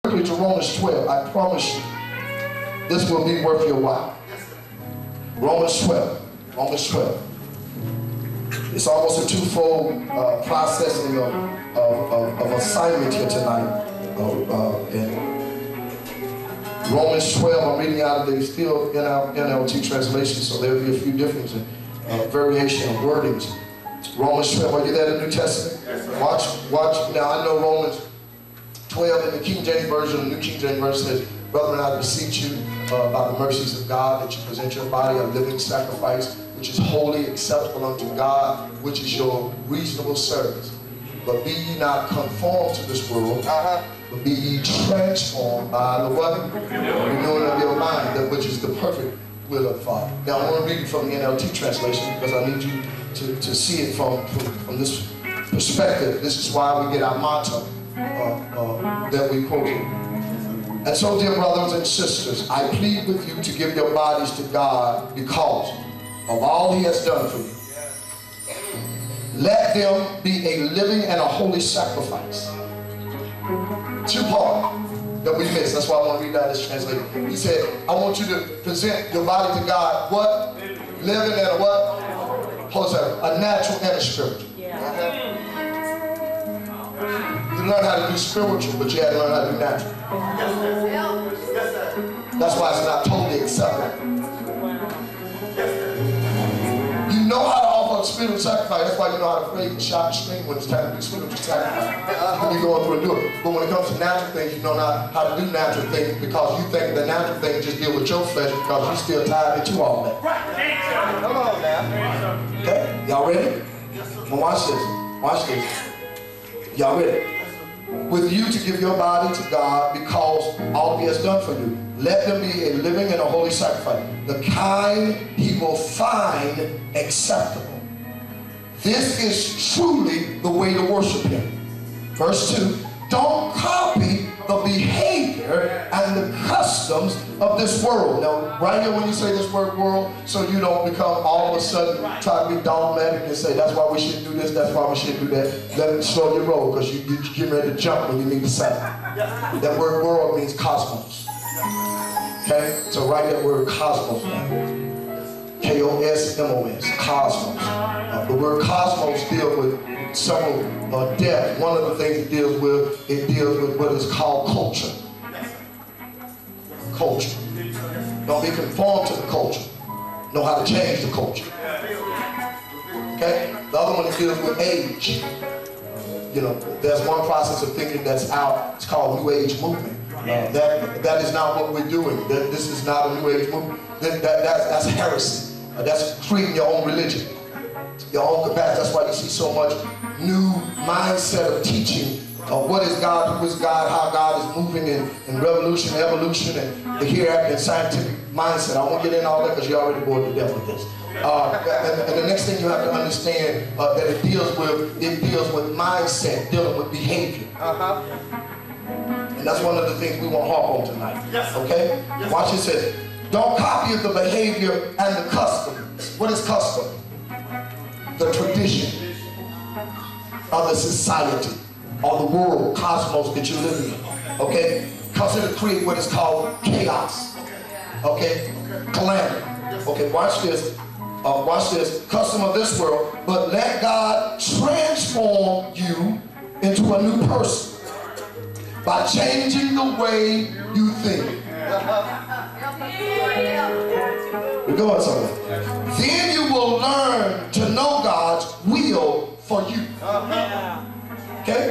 quickly to Romans 12. I promise you, this will be worth your while. Romans 12. Romans 12. It's almost a twofold processing of assignment here tonight. In Romans 12, I'm reading out of the still NLT translation, so there'll be a few differences, variation of wordings. Romans 12, are you there in the New Testament? Watch. Now I know Romans 12 in the King James Version, the New King James Version says, "Brethren, I beseech you by the mercies of God that you present your body a living sacrifice, which is holy, acceptable unto God, which is your reasonable service. But be ye not conformed to this world, but be ye transformed by the what? Renewing of your mind, that which is the perfect will of the Father." Now I want to read it from the NLT translation because I need you to see it from this perspective. This is why we get our motto that we quote here. "And so, dear brothers and sisters, I plead with you to give your bodies to God because of all He has done for you. Let them be a living and a holy sacrifice." Two parts that we missed. That's why I want to read out this translation. He said, I want you to present your body to God. What? Living and a what? Holy sacrifice. A natural and a spiritual. You learn how to do spiritual, but you had to learn how to do natural. That's why it's not totally acceptable. You know how to offer a spiritual sacrifice. That's why you know how to pray and shout and scream when it's time to do spiritual sacrifice. You can be going through and do it. But when it comes to natural things, you know not how to do natural things because you think the natural things just deal with your flesh because you're still tied into all that. Come on now. Okay, y'all ready? Well, watch this. Watch this. Y'all ready? "With you to give your body to God because all He has done for you. Let them be a living and a holy sacrifice, the kind He will find acceptable. This is truly the way to worship Him." Verse 2, "Don't copy the behavior and the customs of this world." Now, right here when you say this word world, so you don't become all of a sudden try to be dogmatic and say, that's why we shouldn't do this, that's why we shouldn't do that. Let it slow your roll because you get ready to jump when you need to settle. That word world means cosmos. Okay? So write that word cosmos down. K-O-S-M-O-S, cosmos. The word cosmos deals with several depths. One of the things it deals with what is called culture. Culture. Don't be conformed to the culture. Know how to change the culture. Okay? The other one deals with age. You know, there's one process of thinking that's out. It's called New Age movement. That is not what we're doing. This is not a New Age movement. That's heresy. That's creating your own religion, your own capacity. That's why you see so much new mindset of teaching of what is God, who is God, how God is moving in revolution, evolution, and the hereafter and scientific mindset. I won't get into all that because you're already bored to death with this. And the next thing you have to understand that it deals with mindset, dealing with behavior. And that's one of the things we want to harp on tonight. Okay? Watch it says, "Don't copy the behavior and the custom." What is custom? The tradition of the society or the world, cosmos that you live in. Okay? Because it'll create what is called chaos. Okay? Calamity. Okay, watch this. Watch this. "Custom of this world, but let God transform you into a new person by changing the way you think." We're going somewhere. "Then you will learn to know God's will for you." Okay?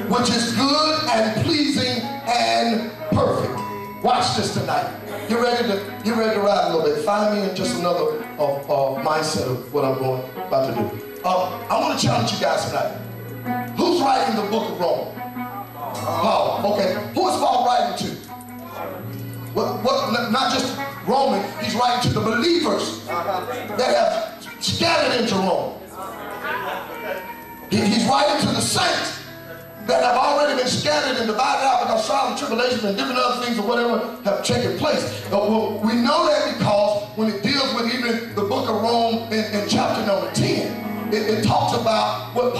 "Which is good and pleasing and perfect." Watch this tonight. You're ready to ride a little bit. Find me in just another mindset of what I'm about to do. I want to challenge you guys tonight. Who's writing the book of Romans? Paul. Okay. Who is Paul writing to? Not just Roman. He's writing to the believers that have scattered into Rome. He's writing to the saints that have already been scattered and divided out because trials and tribulations and different other things or whatever have taken place. Well, we know that because when it deals with even the book of Rome in chapter number 10, it talks about what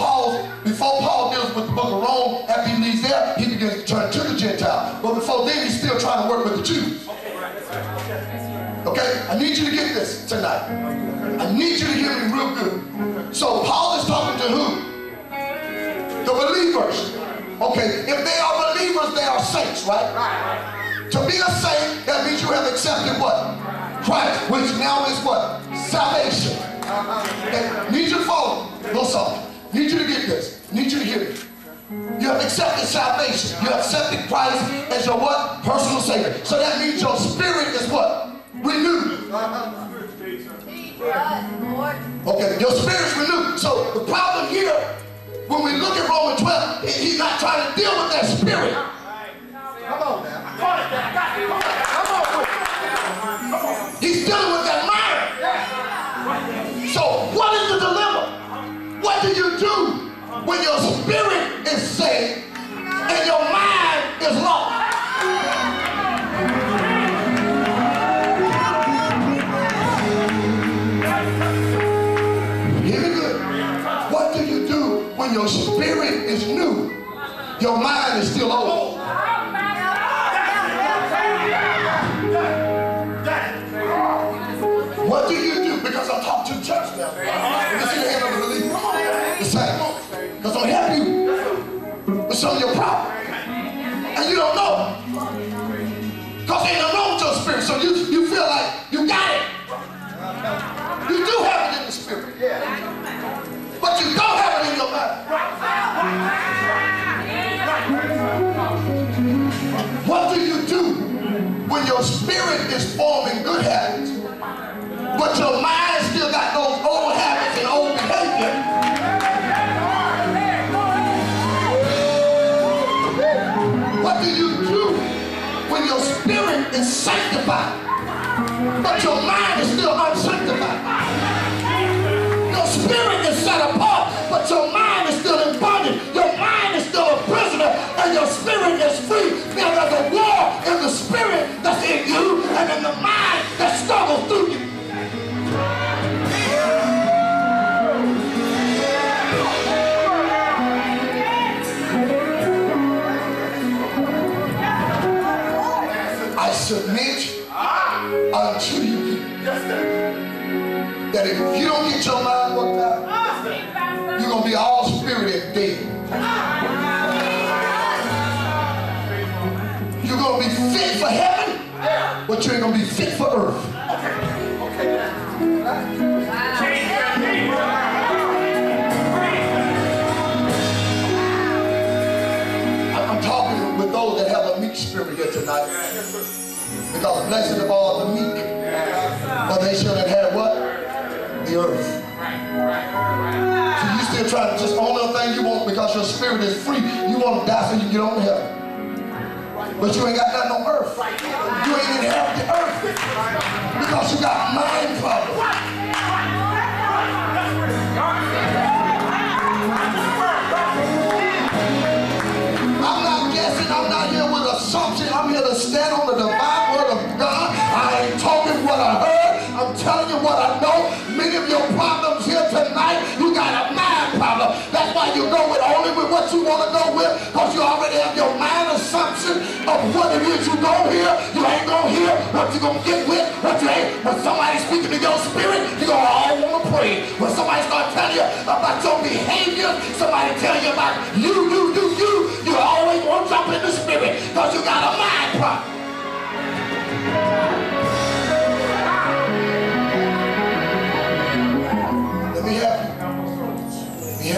before Paul deals with the book of Rome, after he leaves there, he begins to turn to the Gentiles. But before then, he's still trying to work with the Jews. Okay? I need you to get this tonight. I need you to hear me real good. So Paul is talking to who? The believers. Okay, if they are believers, they are saints, right? To be a saint, that means you have accepted what? Christ, which now is what? Salvation. Okay? Need you to follow. No something. Need you to get this. Need you to hear me. You have accepted salvation. You have accepted Christ as your what? Personal Savior. So that means your spirit is what? Renewed. Okay, your spirit's renewed. So the problem here, when we look at Romans 12, he's not trying to deal with that spirit. Come on now. He's dealing with that mind. So what is the dilemma? What do you do when your spirit is saved and your mind is lost? Hear me good. What do you do when your spirit is new? Your mind is still old. What do you do? Because I'm talking to the church now. This is the hand of the believer. The same. Because I'm helping you with some of your problems. And you don't know. Because ain't nothing wrong with your spirit. So you feel like you got it. You do have it in the spirit. But you don't have it in your mind. What do you do when your spirit is forming good habits, but your mind still got those old habits and old behavior? What do you do when your spirit is sanctified, but your mind is still unsanctified? Your spirit is set apart, but your mind is still in bondage. Your mind is still a prisoner, and your spirit is free. Now there's a war in the spirit that's in you and in the mind that struggles through you. I submit unto you that if you don't get your mind worked out, you're going to be all spirit and dead. You're going to be fit for heaven, but you ain't going to be fit for earth. I'm talking with those that have a meek spirit here tonight. Because blessed of all the meek, for they shall inherit what? The earth. So you still trying to just own the thing you want because your spirit is free. You want to die so you can get on to heaven. But you ain't got nothing on earth. You ain't inherit the earth because you got mind problems. I'm not guessing. I'm not here with assumption. I'm here to stand on the divine word of God. I ain't talking what I heard. I'm telling you what I know. Many of your problems here tonight, you got a mind problem. That's why you go with only with what you want to go with, because you already have your mind assumption of what it is you go hear. You ain't gonna hear what you gonna get with, what you ain't. When somebody's speaking to your spirit, you gonna all want to pray. When somebody starts telling you about your behavior, somebody tell you about you always want to jump in the spirit because you got a mind problem. Let me help you.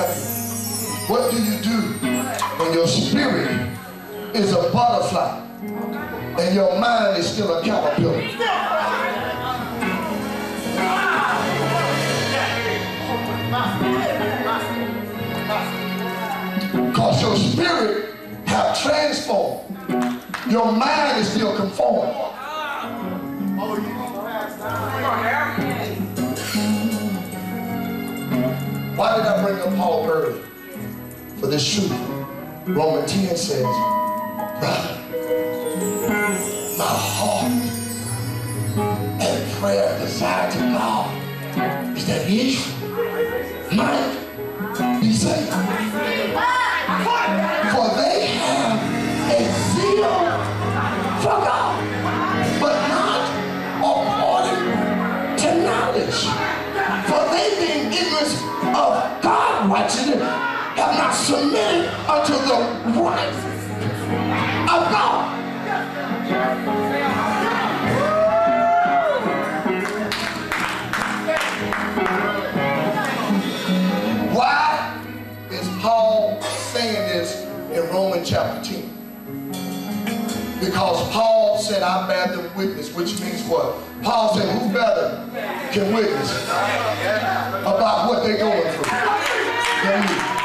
What do you do when your spirit is a butterfly and your mind is still a caterpillar? Because your spirit have transformed. Your mind is still conformed. Why did I bring up Paul early? For this truth. Romans 10 says, brother, my heart and prayer desire to God is that Israel might righteousness, have not submitted unto the right of God. Why is Paul saying this in Romans chapter 10? Because Paul said, I bear them witness, which means what? Paul said, who better can witness about what they're going through than you?